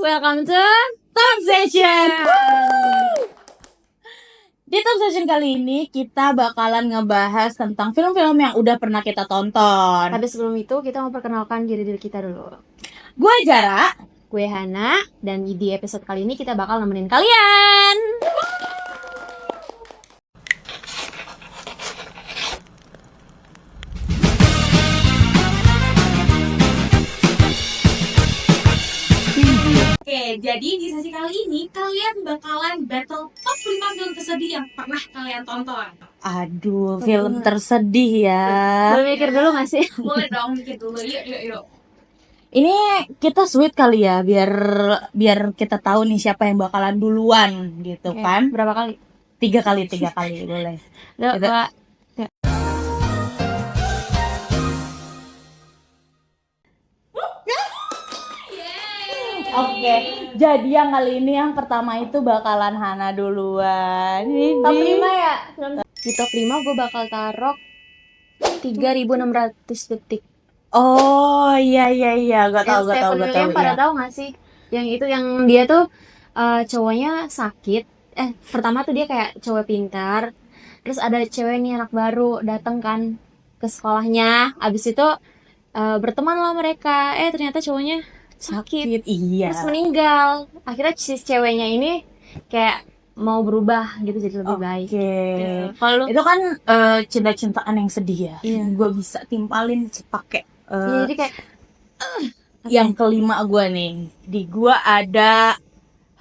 welcome to Top Session. Di Top Session kali ini kita bakalan ngebahas tentang film-film yang udah pernah kita tonton. Tapi sebelum itu kita mau perkenalkan diri kita dulu. Gue Jara, Gue Hana, dan di episode kali ini kita bakal nemenin kalian. Oke, jadi di sesi kali ini kalian bakalan battle top 5 film tersedih yang pernah kalian tonton. aduh film tersedih ya. Boleh mikir dulu gak sih? Boleh dong mikir dulu, yuk. Ini kita sweet kali ya, biar kita tahu nih siapa yang bakalan duluan gitu Oke, kan. berapa kali? 3 kali boleh. Duh, Kita- Pak. Oke, jadi yang kali ini yang pertama itu bakalan Hana duluan. Top 5 ya? Di top 5 gue bakal taruh 3.600 detik. Oh iya, gak tau. Stephen William pada tahu gak sih? Yang itu yang dia tuh cowoknya sakit. Pertama tuh dia kayak cowok pintar. Terus ada cewek nih anak baru datang kan ke sekolahnya. Abis itu berteman lah mereka. Ternyata cowoknya sakit. Iya. Terus meninggal. Akhirnya si ceweknya ini kayak mau berubah gitu jadi lebih baik. Oke. Gitu. Kalau lu Itu kan cinta-cintaan yang sedih ya. Iya. Gue bisa timpalin pakai iya, jadi kayak yang kelima gue nih. Di gue ada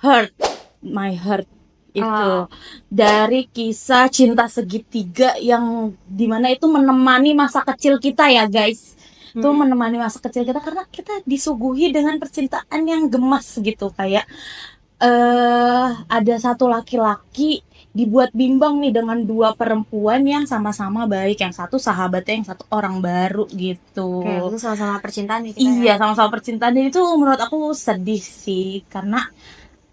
Hurt, My Heart itu dari kisah cinta segitiga yang dimana itu menemani masa kecil kita ya guys. Itu menemani masa kecil kita karena kita disuguhi dengan percintaan yang gemas gitu, kayak ada satu laki-laki dibuat bimbang nih dengan 2 perempuan yang sama-sama baik, yang satu sahabatnya, yang satu orang baru gitu. kayak itu sama-sama percintaan nih kita Iya, ya. sama-sama percintaan, dan itu menurut aku sedih sih karena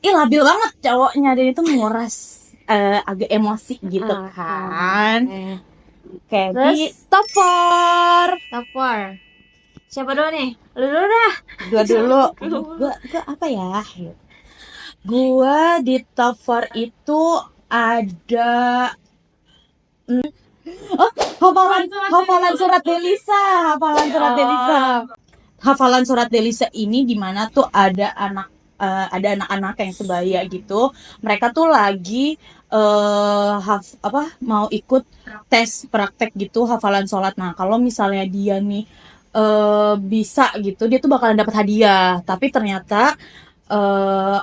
labil banget cowoknya, dan itu menguras agak emosi gitu kan. Oke, Terus? di top 4 Top 4. Siapa dulu nih? Lu dulu dah. gua dulu. Gua apa ya? Gua di top 4 itu ada hafalan surat Delisa. Hafalan surat Delisa ini dimana tuh ada anak-anak yang sebaya gitu. Mereka tuh lagi mau ikut tes praktek gitu hafalan sholat. Nah, kalau misalnya dia nih bisa gitu, dia tuh bakalan dapat hadiah. Tapi ternyata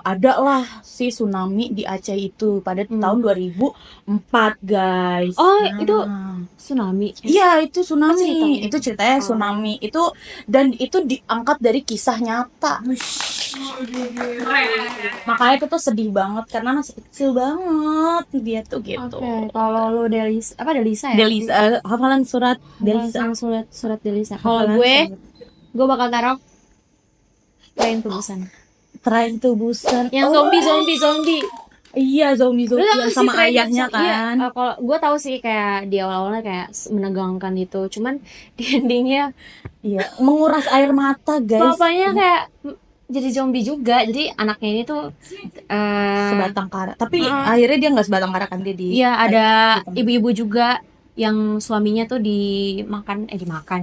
ada lah si tsunami di Aceh itu pada tahun 2004 guys. Oh, itu tsunami. Iya, itu tsunami. ceritanya? Itu ceritanya tsunami. Itu dan itu diangkat dari kisah nyata. Makanya itu tuh sedih banget karena masih kecil banget dia tuh gitu. Oke, kalau lu Delisa ya? Delisa, hafalan surat Delisa. Surat Delisa. Kalau gue bakal taruh Train to Busan. Train to Busan. Yang zombie. Iya, zombie Lu tau yang gak sih sama Train to ayahnya Busan? Iya, kan. kalau gue tahu sih kayak di awal-awalnya kayak menegangkan gitu. Cuman di endingnya Iya, menguras air mata guys. bapaknya kayak jadi zombie juga. Jadi anaknya ini tuh Sebatang kara. Tapi akhirnya dia nggak sebatang kara kan, dia iya, ada ibu-ibu juga yang suaminya tuh dimakan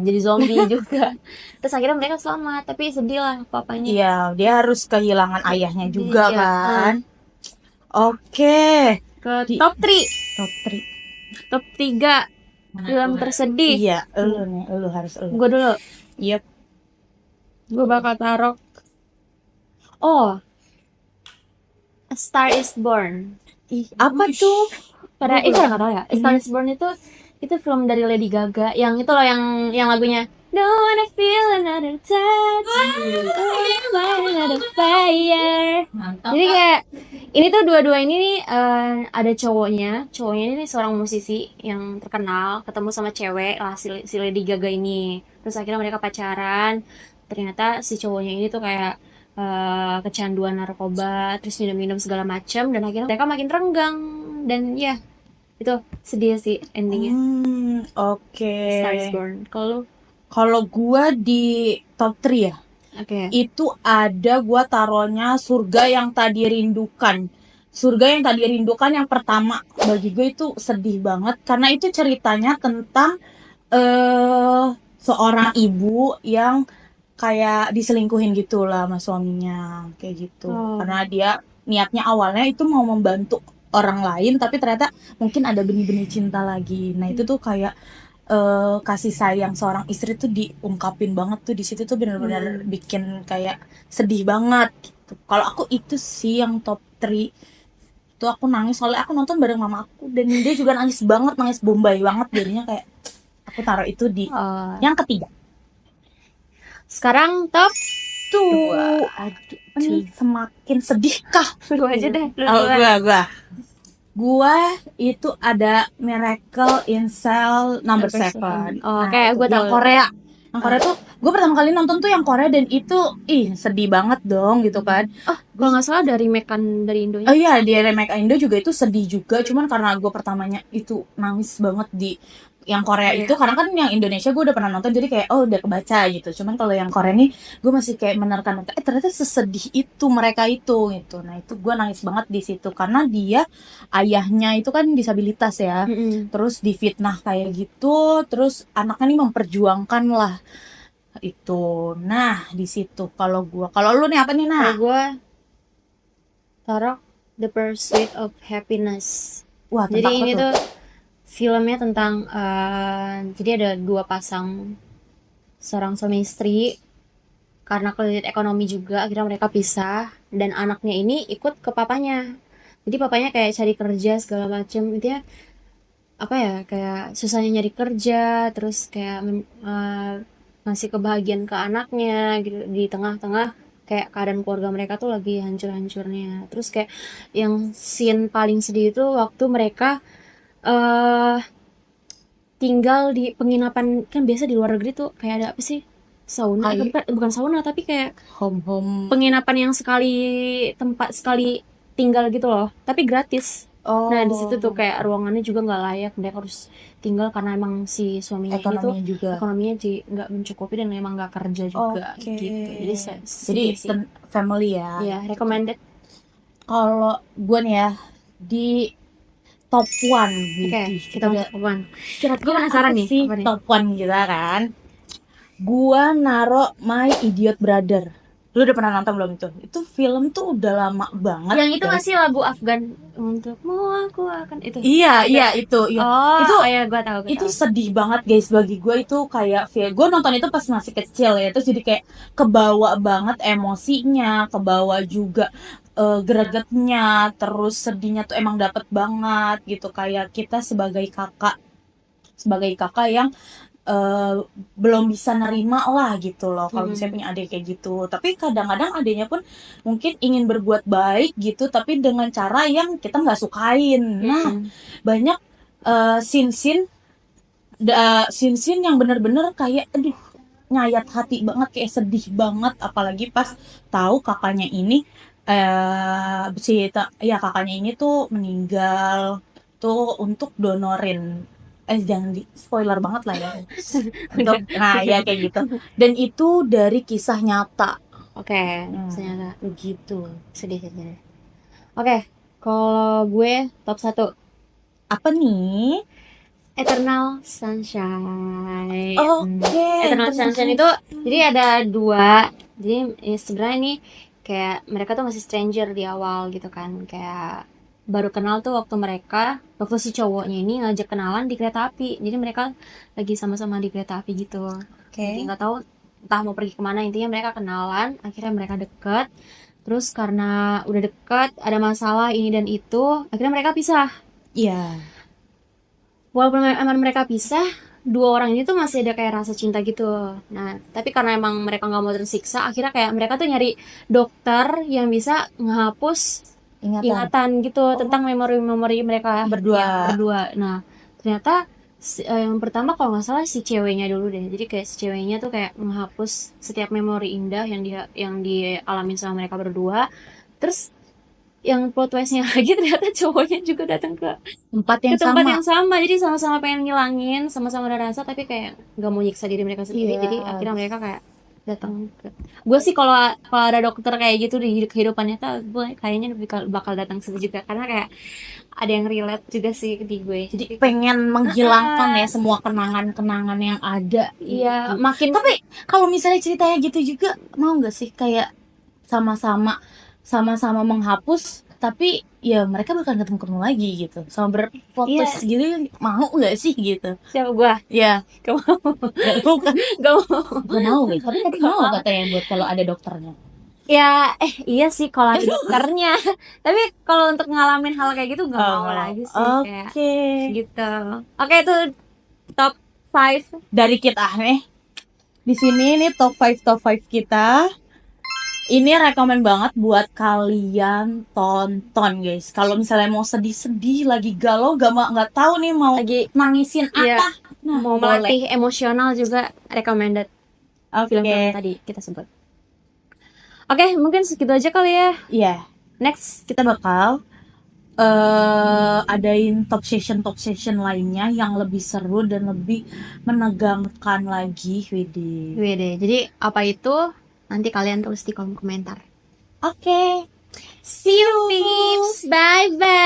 jadi zombie juga. Terus akhirnya mereka selamat, tapi sedih lah papanya. Iya, dia harus kehilangan ayahnya juga Iya. kan. Oke. Ke top 3. Top 3. Top 3 film tersedih. Iya, lu harus lu. Gue dulu. Yep. Gue bakal taruh A Star is Born. Ih, apa tuh? Pada itu nggak tahu ya. A Star is Born itu film dari Lady Gaga. Yang itu loh yang lagunya Don't wanna feel another touch, light another fire. Jadi kayak ini tuh dua-dua ini nih ada cowoknya ini nih seorang musisi yang terkenal ketemu sama cewek lah si Lady Gaga ini. Terus akhirnya mereka pacaran. Ternyata si cowoknya ini tuh kayak kecanduan narkoba, terus minum-minum segala macam, dan akhirnya mereka makin renggang, dan ya itu sedih sih endingnya. Oke. Star is Born. Kalau Kalau gua di top 3 ya. Oke. Itu ada gua taruhnya Surga Yang Tak Dirindukan. Surga Yang Tak Dirindukan yang pertama bagi gue itu sedih banget karena itu ceritanya tentang seorang ibu yang kayak diselingkuhin gitu lah sama suaminya kayak gitu. Oh. Karena dia niatnya awalnya itu mau membantu orang lain tapi ternyata mungkin ada benih-benih cinta lagi. Nah, itu tuh kayak kasih sayang seorang istri tuh diungkapin banget tuh di situ tuh benar-benar bikin kayak sedih banget gitu. Kalau aku itu sih yang top 3 itu aku nangis soalnya aku nonton bareng mama aku dan dia juga nangis banget, nangis bombay banget jadinya kayak aku taruh itu di Oh. yang ketiga. Sekarang top Tuh, Dua. aduh, ini semakin sedihkah? lu aja deh. Lu Oh, duluan. gua itu ada Miracle in Cell Number Number 7. seven. Oh, Nah, kayak itu gue yang tahu. Korea. Yang Korea tuh gue pertama kali nonton tuh yang Korea dan itu sedih banget dong gitu kan. Oh, kalau nggak salah dari remake-an dari Indonya. Oh iya, di remake Indo juga itu sedih juga, cuman karena gue pertamanya itu nangis banget di yang Korea Iya. itu, karena kan yang Indonesia gue udah pernah nonton jadi kayak oh udah kebaca gitu. Cuman kalau yang Korea nih gue masih kayak menerka ternyata sesedih itu mereka itu gitu. Nah, itu gue nangis banget di situ karena dia ayahnya itu kan disabilitas ya. Mm-mm. Terus difitnah kayak gitu, terus anaknya nih memperjuangkan lah itu. Nah, di situ kalau lu nih apa nih, Kalau Nah? gue taruh The Pursuit of Happiness. Wah, Jadi tentang apa ini tuh? tuh filmnya tentang jadi ada dua pasang, seorang suami istri, karena kredit ekonomi juga akhirnya mereka pisah dan anaknya ini ikut ke papanya. Jadi papanya kayak cari kerja segala macem, intinya apa ya, kayak susahnya nyari kerja, terus kayak ngasih kebahagiaan ke anaknya gitu di tengah-tengah kayak keadaan keluarga mereka tuh lagi hancur-hancurnya. Terus kayak yang scene paling sedih itu waktu mereka eh tinggal di penginapan, kan biasa di luar negeri tuh kayak ada apa sih, sauna, bukan sauna tapi kayak Home. penginapan yang sekali tempat sekali tinggal gitu loh, tapi gratis. Oh. Nah, di situ tuh kayak ruangannya juga nggak layak, mereka harus tinggal karena emang si suaminya ini tuh ekonominya juga. ekonominya nggak mencukupi dan emang nggak kerja juga Oke. gitu. Jadi Jadi sedih sih. family ya. Ya, recommended. Kalau gue nih ya di top 1. Oke, kita udah masuk ke one. kira-kira Gue penasaran apa nih, sih apa nih? top 1 kita kan. Gua naro My Idiot Brother. Lu udah pernah nonton belum itu? Itu film tuh udah lama banget. Yang itu guys. masih lagu Afgan, untukmu aku akan itu. Iya itu. Iya. Oh, itu ya gue tahu. Itu sedih banget guys bagi gue, itu kayak gue nonton itu pas masih kecil ya, terus jadi kayak kebawa banget emosinya, kebawa juga gregetnya, terus sedihnya tuh emang dapet banget gitu, kayak kita sebagai kakak yang belum bisa nerima lah gitu loh kalau misalnya punya adik kayak gitu. Tapi kadang-kadang adiknya pun mungkin ingin berbuat baik gitu tapi dengan cara yang kita nggak sukain. Nah, banyak scene-scene yang bener-bener kayak aduh nyayat hati banget, kayak sedih banget, apalagi pas tahu kakaknya ini kakaknya ini tuh meninggal tuh untuk donorin, jangan di spoiler banget lah ya. Nah ya kayak gitu, dan itu dari kisah nyata. Oke, ternyata begitu. sedih. Oke, kalau gue top 1 apa nih? Eternal Sunshine. Oke. Eternal Sunshine itu jadi ada 2. Jadi sebenarnya ini kayak mereka tuh masih stranger di awal gitu kan, kayak baru kenal tuh waktu si cowoknya ini ngajak kenalan di kereta api. Jadi mereka lagi sama-sama di kereta api gitu. Jadi nggak tahu entah mau pergi kemana, intinya mereka kenalan, akhirnya mereka deket. Terus karena udah deket ada masalah ini dan itu, akhirnya mereka pisah. Iya. Walaupun emang mereka pisah, 2 orang ini tuh masih ada kayak rasa cinta gitu. Nah, tapi karena emang mereka nggak mau tersiksa, akhirnya kayak mereka tuh nyari dokter yang bisa ngehapus ingatan gitu tentang memori-memori mereka berdua. Nah, ternyata yang pertama kalau nggak salah si ceweknya dulu deh. Jadi kayak si ceweknya tuh kayak menghapus setiap memori indah yang dialami sama mereka berdua. Terus yang plot twistnya lagi ternyata cowoknya juga datang ke tempat yang sama. Jadi sama-sama pengen ngilangin, sama-sama ada rasa tapi kayak nggak mau nyiksa diri mereka sendiri. Jadi akhirnya mereka kayak datang ke gue sih kalau kalau ada dokter kayak gitu di kehidupan nyata gue kayaknya bakal datang ke situ juga karena kayak ada yang relate juga sih di gue Jadi pengen menghilangkan ya semua kenangan-kenangan yang ada. iya gitu. makin Tapi kalau misalnya ceritanya gitu juga mau nggak sih kayak sama-sama menghapus, tapi ya mereka bakal ketemu lagi gitu. Sama berfoto Iya. gitu mau nggak sih gitu? siapa gue Ya, gak mau bukan gak mau bukan mau gitu. Tapi tadi mau katanya buat kalau ada dokternya. ya iya sih kalau ada dokternya tapi kalau untuk ngalamin hal kayak gitu gak mau lagi sih kayak Oke. gitu oke itu top 5 Dari kita nih. Di sini nih top 5 kita. Ini rekomen banget buat kalian tonton guys. Kalau misalnya mau sedih-sedih, lagi galau, nggak tahu nih mau lagi nangisin Iya. apa. Nah, mau boleh. melatih emosional juga recommended Oke. film-film tadi kita sebut. Oke, mungkin segitu aja kali ya. Iya, Next, kita bakal adain top session lainnya yang lebih seru dan lebih menegangkan lagi, Widih. WD. Jadi apa itu? Nanti kalian tulis di kolom komentar. Oke. See you, peeps. Bye bye.